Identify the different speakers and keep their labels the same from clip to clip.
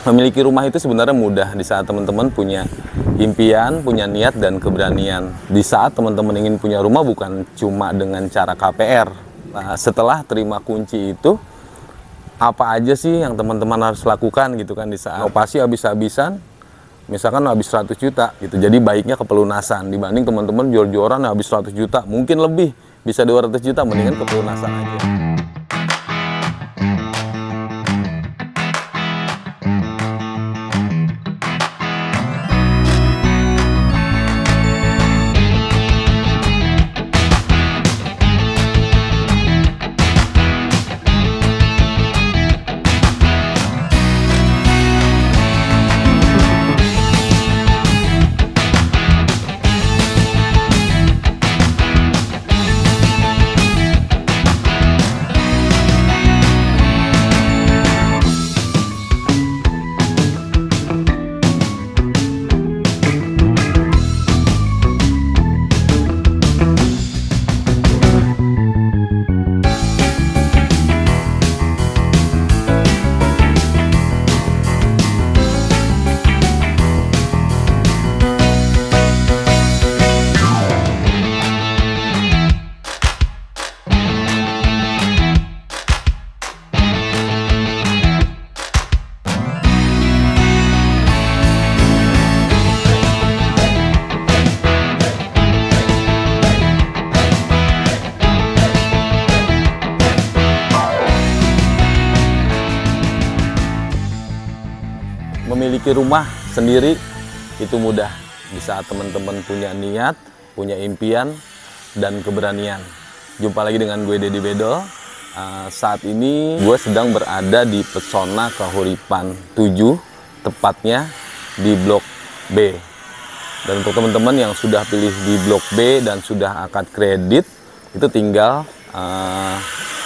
Speaker 1: Memiliki rumah itu sebenarnya mudah di saat teman-teman punya impian, punya niat dan keberanian. Di saat teman-teman ingin punya rumah bukan cuma dengan cara KPR. Nah, setelah terima kunci itu, apa aja sih yang teman-teman harus lakukan gitu kan di saat pasti habis-habisan, misalkan habis 100 juta gitu. Jadi baiknya ke pelunasan dibanding teman-teman jor-joran habis 100 juta, mungkin lebih bisa 200 juta, mendingan ke pelunasan aja. Memiliki rumah sendiri itu mudah di saat teman-teman punya niat, punya impian, dan keberanian. Jumpa lagi dengan gue Deddy Bedol. Saat ini gue sedang berada di Pesona Kahuripan 7, tepatnya di Blok B. Dan untuk teman-teman yang sudah pilih di Blok B dan sudah akad kredit, itu tinggal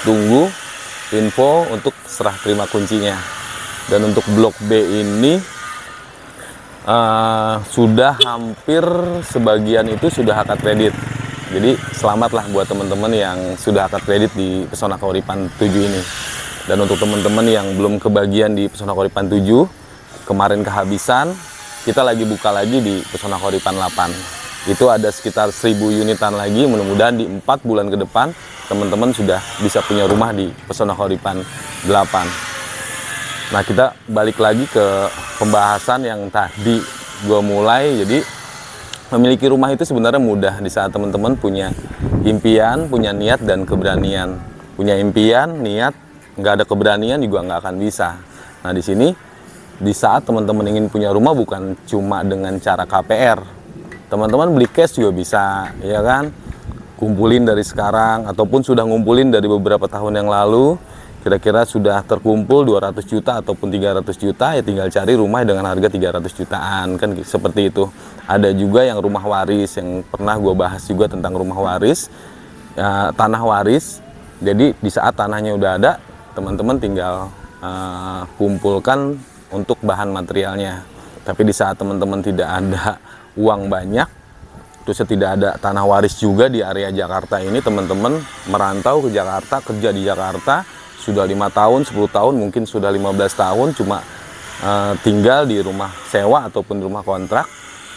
Speaker 1: tunggu info untuk serah terima kuncinya. Dan untuk Blok B ini sudah hampir sebagian itu sudah akad kredit. Jadi selamatlah buat teman-teman yang sudah akad kredit di Pesona Kahuripan 7 ini. Dan untuk teman-teman yang belum kebagian di Pesona Kahuripan 7, kemarin kehabisan, kita lagi buka lagi di Pesona Kahuripan 8. Itu ada sekitar 1000 unitan lagi, mudah-mudahan di 4 bulan ke depan teman-teman sudah bisa punya rumah di Pesona Kahuripan 8. Nah, kita balik lagi ke pembahasan yang tadi gue mulai. Jadi memiliki rumah itu sebenarnya mudah di saat teman-teman punya impian, punya niat dan keberanian. Punya impian, niat, nggak ada keberanian juga nggak akan bisa. Nah, di sini di saat teman-teman ingin punya rumah bukan cuma dengan cara KPR. Teman-teman beli cash juga bisa, ya kan? Kumpulin dari sekarang ataupun sudah ngumpulin dari beberapa tahun yang lalu. Kira-kira sudah terkumpul 200 juta ataupun 300 juta, ya tinggal cari rumah dengan harga 300 jutaan, kan seperti itu. Ada juga yang rumah waris, yang pernah gue bahas juga tentang rumah waris, tanah waris. Jadi di saat tanahnya udah ada, teman-teman tinggal kumpulkan untuk bahan materialnya. Tapi di saat teman-teman tidak ada uang banyak, terus tidak ada tanah waris juga di area Jakarta ini, teman-teman merantau ke Jakarta, kerja di Jakarta, sudah 5 tahun, 10 tahun, mungkin sudah 15 tahun, cuma tinggal di rumah sewa ataupun rumah kontrak.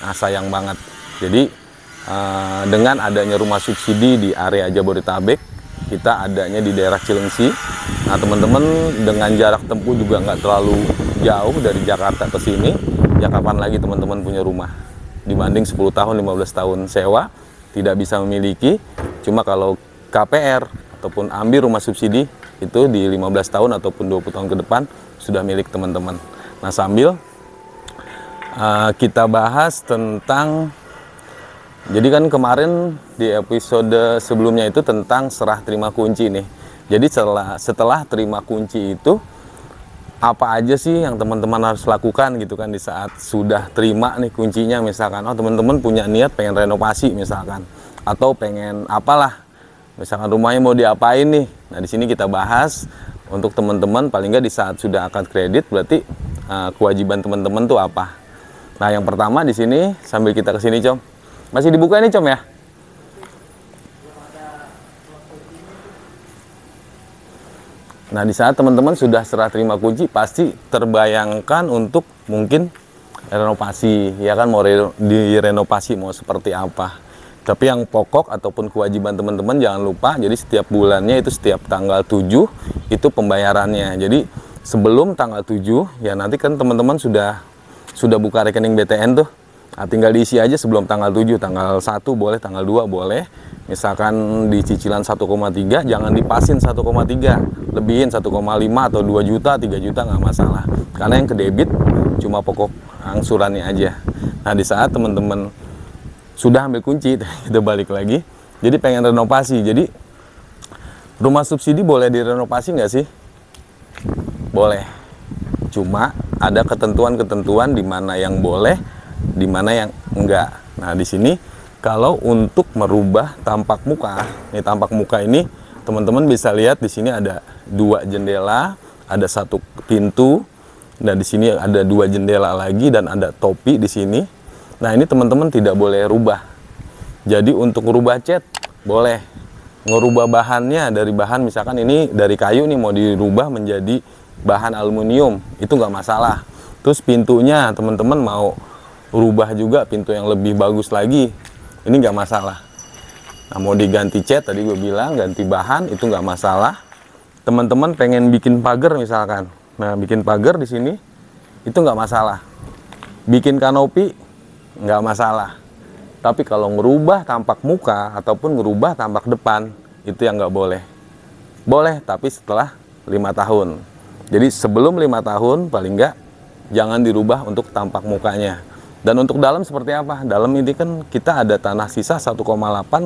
Speaker 1: Nah, sayang banget. Jadi dengan adanya rumah subsidi di area Jabodetabek, kita adanya di daerah Cilengsi. Nah, teman-teman dengan jarak tempuh juga nggak terlalu jauh dari Jakarta ke sini. Ya kapan lagi teman-teman punya rumah? Dibanding 10 tahun, 15 tahun sewa, tidak bisa memiliki. Cuma kalau KPR ataupun ambil rumah subsidi, itu di 15 tahun ataupun 20 tahun ke depan sudah milik teman-teman. Nah, sambil kita bahas tentang, jadi kan kemarin di episode sebelumnya itu tentang serah terima kunci nih. Jadi setelah terima kunci itu, apa aja sih yang teman-teman harus lakukan gitu kan di saat sudah terima nih kuncinya. Misalkan teman-teman punya niat pengen renovasi misalkan, atau pengen apalah, misalkan rumahnya mau diapain nih. Nah, di sini kita bahas untuk teman-teman, paling nggak di saat sudah akad kredit, berarti kewajiban teman-teman tuh apa. Nah, yang pertama di sini, sambil kita kesini, Com, masih dibuka nih, Com, ya. Nah, di saat teman-teman sudah serah terima kunci, pasti terbayangkan untuk mungkin renovasi, ya kan, mau direnovasi mau seperti apa. Tapi yang pokok ataupun kewajiban teman-teman jangan lupa, jadi setiap bulannya itu setiap tanggal 7 itu pembayarannya. Jadi sebelum tanggal 7 ya nanti kan teman-teman sudah buka rekening BTN tuh. Nah, tinggal diisi aja sebelum tanggal 7, tanggal 1 boleh, tanggal 2 boleh. Misalkan di cicilan 1,3, jangan dipasin 1,3, lebihin 1,5 atau 2 juta, 3 juta nggak masalah. Karena yang ke debit cuma pokok angsurannya aja. Nah, di saat teman-teman sudah ambil kunci, kita balik lagi. Jadi pengen renovasi, jadi rumah subsidi boleh direnovasi nggak sih? Boleh. Cuma ada ketentuan-ketentuan di mana yang boleh, di mana yang enggak. Nah, di sini kalau untuk merubah tampak muka, nih tampak muka ini teman-teman bisa lihat di sini ada 2 jendela, ada 1 pintu, dan di sini ada 2 jendela lagi dan ada topi di sini. Nah, ini teman-teman tidak boleh rubah. Jadi untuk rubah cat boleh. Ngerubah bahannya dari bahan misalkan ini dari kayu nih mau dirubah menjadi bahan aluminium, itu nggak masalah. Terus pintunya teman-teman mau rubah juga pintu yang lebih bagus lagi, ini nggak masalah. Nah, mau diganti cat tadi gue bilang ganti bahan itu nggak masalah. Teman-teman pengen bikin pagar misalkan, nah bikin pagar di sini itu nggak masalah. Bikin kanopi nggak masalah. Tapi kalau ngerubah tampak muka ataupun ngerubah tampak depan itu yang nggak boleh. Boleh tapi setelah 5 tahun. Jadi sebelum 5 tahun paling nggak jangan dirubah untuk tampak mukanya. Dan untuk dalam seperti apa? Dalam ini kan kita ada tanah sisa 1,8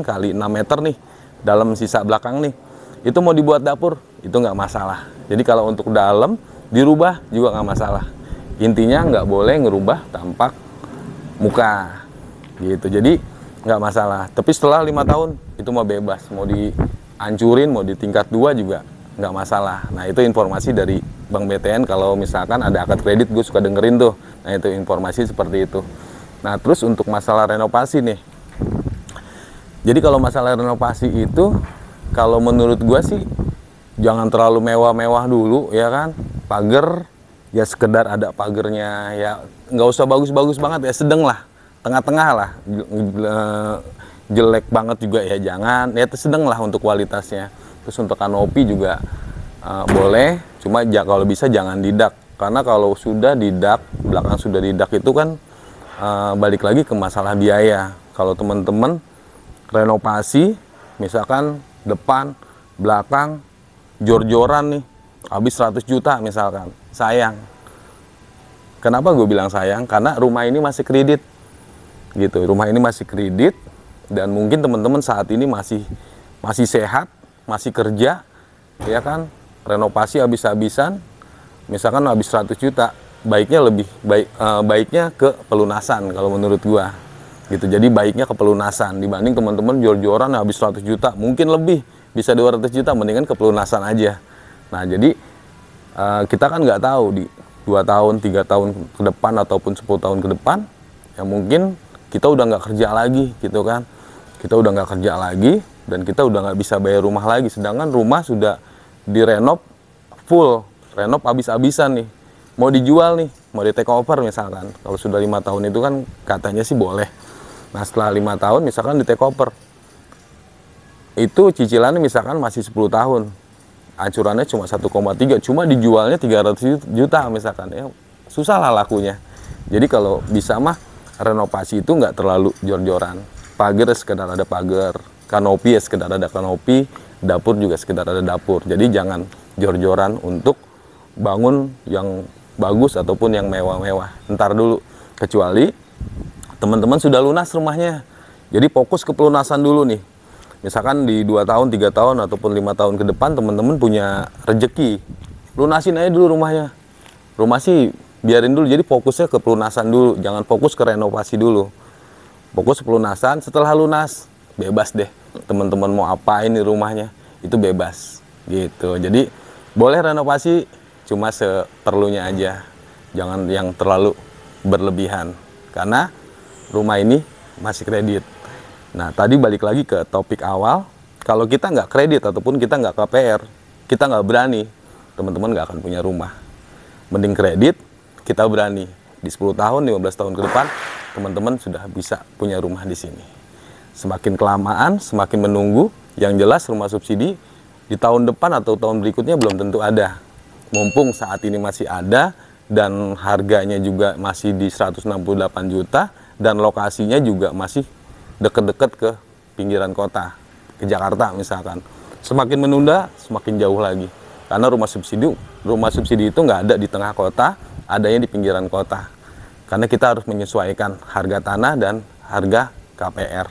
Speaker 1: kali 6 meter nih. Dalam sisa belakang nih. Itu mau dibuat dapur, itu nggak masalah. Jadi kalau untuk dalam dirubah juga nggak masalah. Intinya nggak boleh ngerubah tampak muka. Gitu, jadi nggak masalah. Tapi setelah 5 tahun itu mau bebas. Mau dihancurin, mau di tingkat 2 juga nggak masalah. Nah, itu informasi dari Bank BTN. Kalau misalkan ada akad kredit, gue suka dengerin tuh. Nah, itu informasi seperti itu. Nah, terus untuk masalah renovasi nih. Jadi kalau masalah renovasi itu, kalau menurut gue sih jangan terlalu mewah-mewah dulu, ya kan. Pagar ya sekedar ada pagernya, ya nggak usah bagus-bagus banget, ya sedang lah, tengah-tengah lah. Jelek banget juga ya jangan, ya sedang lah untuk kualitasnya. Terus untuk kanopi juga boleh, cuma kalau bisa jangan didak. Karena kalau sudah didak, belakang sudah didak itu kan balik lagi ke masalah biaya. Kalau teman-teman renovasi, misalkan depan, belakang, jor-joran nih, habis 100 juta misalkan, sayang. Kenapa gue bilang sayang? Karena rumah ini masih kredit. Gitu, rumah ini masih kredit, dan mungkin teman-teman saat ini masih sehat, masih kerja, ya kan, renovasi habis-habisan, misalkan habis 100 juta, baiknya ke pelunasan kalau menurut gua, gitu. Jadi baiknya ke pelunasan dibanding teman-teman jor-joran habis 100 juta, mungkin lebih, bisa 200 juta, mendingan ke pelunasan aja. Nah, jadi kita kan nggak tahu di 2 tahun, 3 tahun ke depan ataupun 10 tahun ke depan, ya mungkin kita udah nggak kerja lagi, gitu kan. Kita udah nggak kerja lagi, dan kita udah nggak bisa bayar rumah lagi. Sedangkan rumah sudah direnov full, renov habis-habisan nih. Mau dijual nih, mau di take over misalkan. Kalau sudah 5 tahun itu kan katanya sih boleh. Nah, setelah 5 tahun misalkan di take over, itu cicilannya misalkan masih 10 tahun. Ancurannya cuma 1,3, cuma dijualnya 300 juta misalkan. Ya, susah lah lakunya. Jadi kalau bisa mah renovasi itu nggak terlalu jor-joran. Pagar sekedar ada pagar, kanopi ya sekedar ada kanopi, dapur juga sekedar ada dapur. Jadi jangan jor-joran untuk bangun yang bagus ataupun yang mewah-mewah. Ntar dulu, kecuali teman-teman sudah lunas rumahnya. Jadi fokus ke pelunasan dulu nih. Misalkan di 2 tahun, 3 tahun ataupun 5 tahun ke depan teman-teman punya rejeki, lunasin aja dulu rumahnya. Rumah sih biarin dulu, jadi fokusnya ke pelunasan dulu, jangan fokus ke renovasi dulu. Fokus pelunasan, setelah lunas bebas deh teman-teman mau apain di rumahnya, itu bebas gitu. Jadi boleh renovasi, cuma seperlunya aja, jangan yang terlalu berlebihan karena rumah ini masih kredit. Nah, tadi balik lagi ke topik awal, kalau kita nggak kredit ataupun kita nggak KPR, kita nggak berani teman-teman nggak akan punya rumah. Mending kredit, kita berani. Di 10 tahun, 15 tahun ke depan, teman-teman sudah bisa punya rumah di sini. Semakin kelamaan, semakin menunggu, yang jelas rumah subsidi di tahun depan atau tahun berikutnya belum tentu ada. Mumpung saat ini masih ada, dan harganya juga masih di 168 juta, dan lokasinya juga masih deket-deket ke pinggiran kota, ke Jakarta misalkan. Semakin menunda, semakin jauh lagi. Karena rumah subsidi itu nggak ada di tengah kota, adanya di pinggiran kota. Karena kita harus menyesuaikan harga tanah dan harga KPR.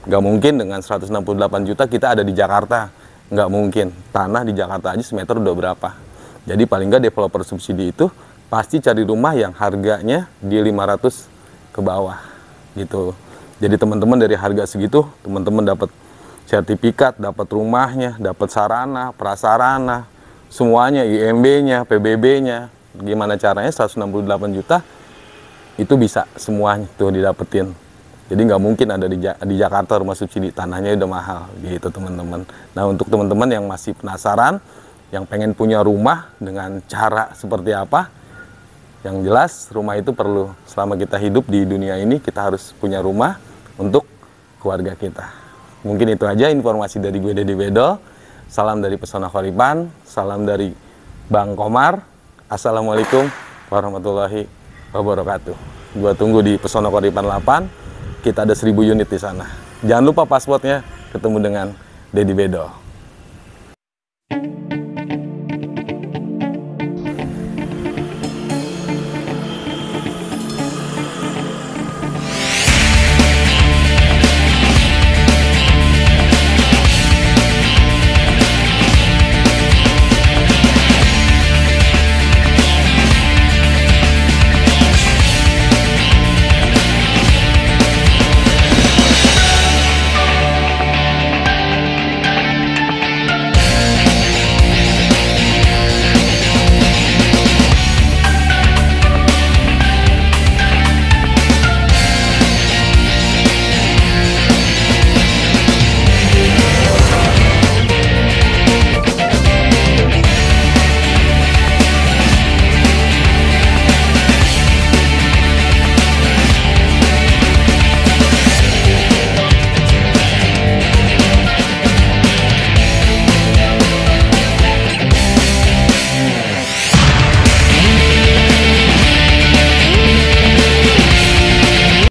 Speaker 1: Nggak mungkin dengan 168 juta kita ada di Jakarta. Nggak mungkin. Tanah di Jakarta aja semeter udah berapa. Jadi paling nggak developer subsidi itu pasti cari rumah yang harganya di 500 ke bawah gitu. Jadi teman-teman dari harga segitu, teman-teman dapat sertifikat, dapat rumahnya, dapat sarana, prasarana, semuanya, IMB-nya, PBB-nya. Gimana caranya 168 juta itu bisa semuanya tuh didapetin. Jadi nggak mungkin ada di Jakarta rumah subsidi, tanahnya udah mahal gitu teman-teman. Nah, untuk teman-teman yang masih penasaran, yang pengen punya rumah dengan cara seperti apa, yang jelas rumah itu perlu. Selama kita hidup di dunia ini, kita harus punya rumah untuk keluarga kita. Mungkin itu aja informasi dari gue, Deddy Bedol. Salam dari Pesona Koripan, salam dari Bang Komar. Assalamualaikum warahmatullahi wabarakatuh. Gue tunggu di Pesona Koripan 8. Kita ada 1000 unit di sana. Jangan lupa pasportnya, ketemu dengan Deddy Bedol.